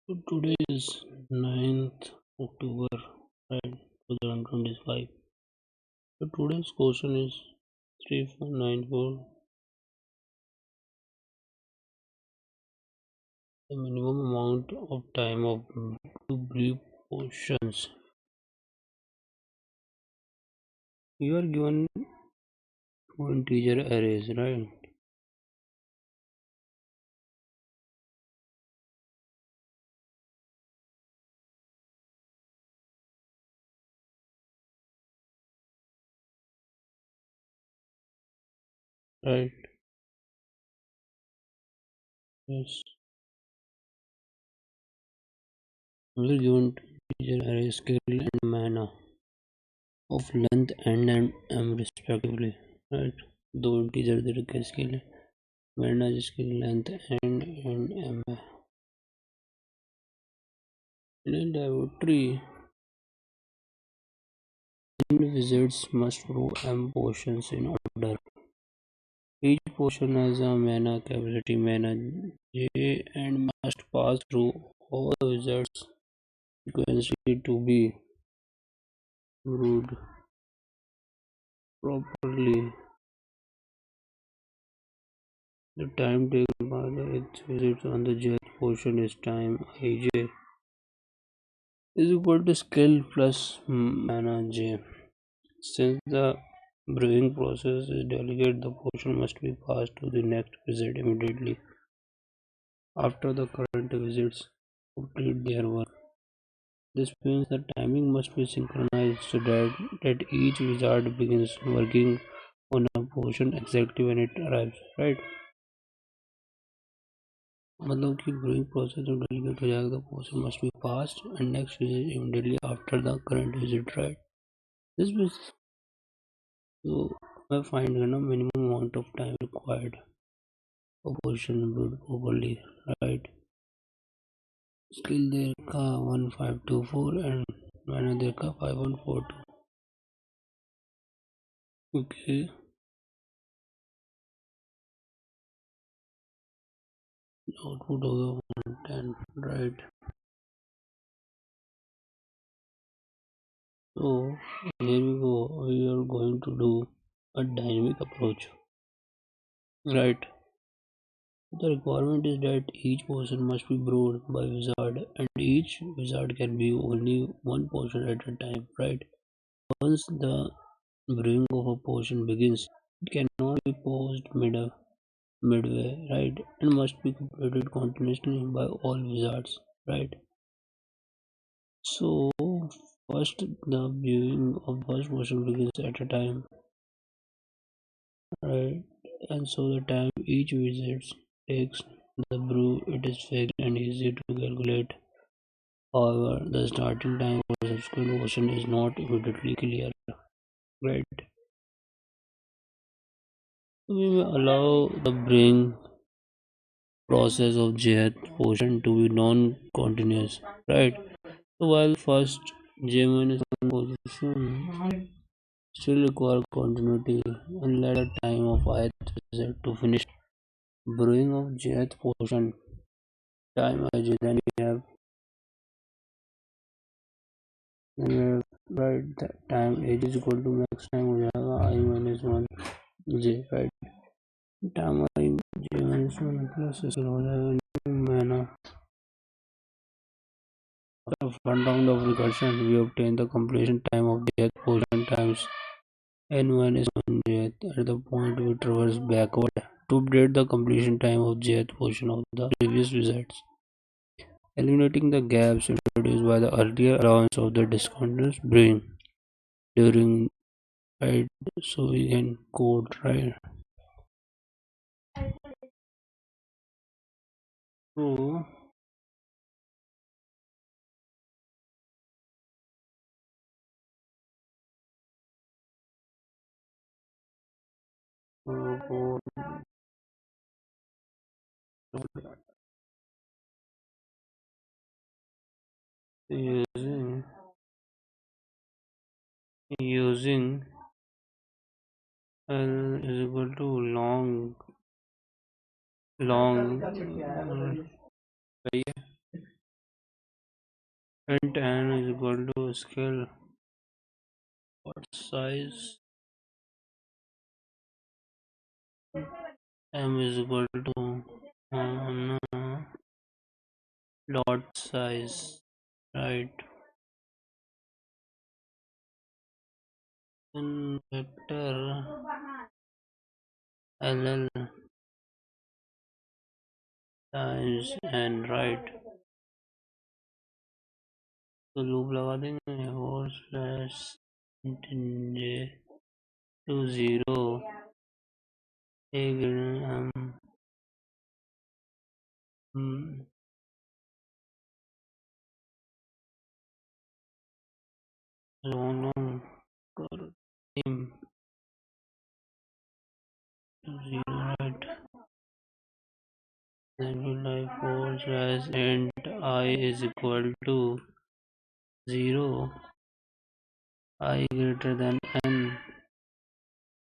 So today is 9th October, right, 2025. So today's question is 3494. The minimum amount of time of to brief questions. You are given two integer arrays, right? Right. Yes. You are given two integer arrays scale and mana of length and m respectively. Right. दो integer दे रखे scale है मैना जिसकी length and m है. In a laboratory, visits must through M portions in order. Each portion has a mana capacity mana J and must pass through all visits sequentially to be brewed properly. The time taken by the its visits on the J portion is time Ij is equal to skill plus mana J. Since the brewing process is delicate, the portion must be passed to the next visit immediately after the current visits complete their work. This means the timing must be synchronized so that each wizard begins working on a portion exactly when it arrives, right? मतलब कि brewing process जब delicate हो जाएगा the portion must be passed and next visit immediately after the current visit, right? This means so I find minimum amount of time required for portion brewed properly, right? Skill there का 1524 and मैंने देखा 5142. Okay, output होगा 110, right? So here we go. We are going to do a dynamic approach, right? The requirement is that each portion must be brewed by wizard, and each wizard can be only one portion at a time, right? Once the brewing of a portion begins, it cannot be paused midway, right? And must be completed continuously by all wizards, right? So first the viewing of first portion begins at a time, right? And so the time each visit takes the brew it is fixed and easy to calculate. However, the starting time for subsequent portion is not immediately clear, right? We may allow the brewing process of jth portion to be non-continuous, right? So while first J minus one position still require continuity and let the time of ith visit to finish brewing of jth portion time ij, then we have right that time age is equal to max time हो जाएगा I minus 1 j, right? Time I j minus 1 plus इसका हो जाएगा मैंने after one round of recursion we obtain the completion time of jth portion times n minus 1 jth at the point we traverse backward to update the completion time of jth portion of the previous results, eliminating the gaps introduced by the earlier allowance of the discontinuous brewing during, right? So we can code, right? So code using using L is equal to long सही है int n is equal to scale what size m is equal to dot size, right? In vector ll times n, right? तो loop लगा देंगे और slash j to 0 a long team to 0, right? Then we like force as int I is equal to 0, I greater than n,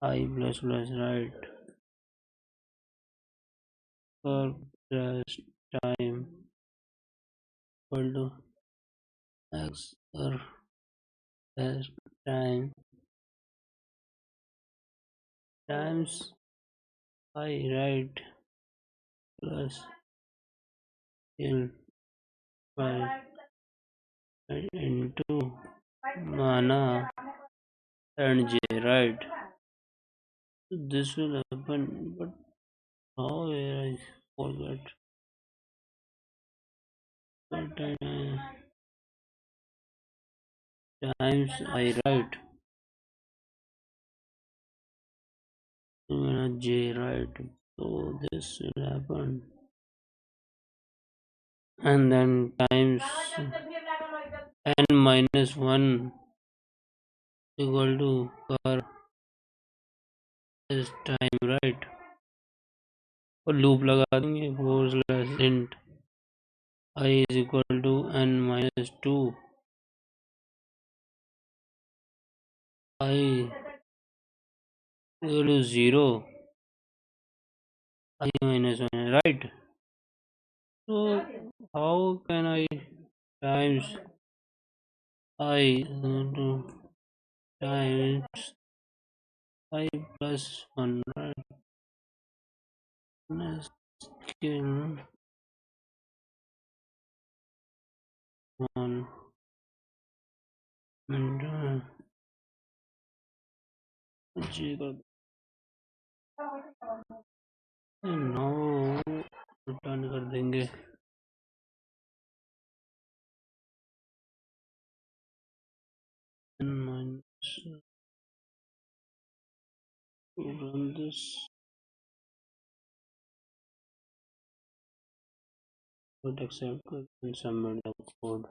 I plus plus, right? For plus time equal to x or plus time times I, right? Plus l by into mana and j, right? So this will happen, but how I forget. But times I, right? J, right? So this will happen, and then times n minus 1 equal to per this time, right? और loop लगा देंगे four slash int I is equal to n minus 2, I equal to 0, I minus 1, right? So how can I times I into times I plus 1, right? Let's kill 1 and G का नौ return कर देंगे n minus run this but accept and submit the code.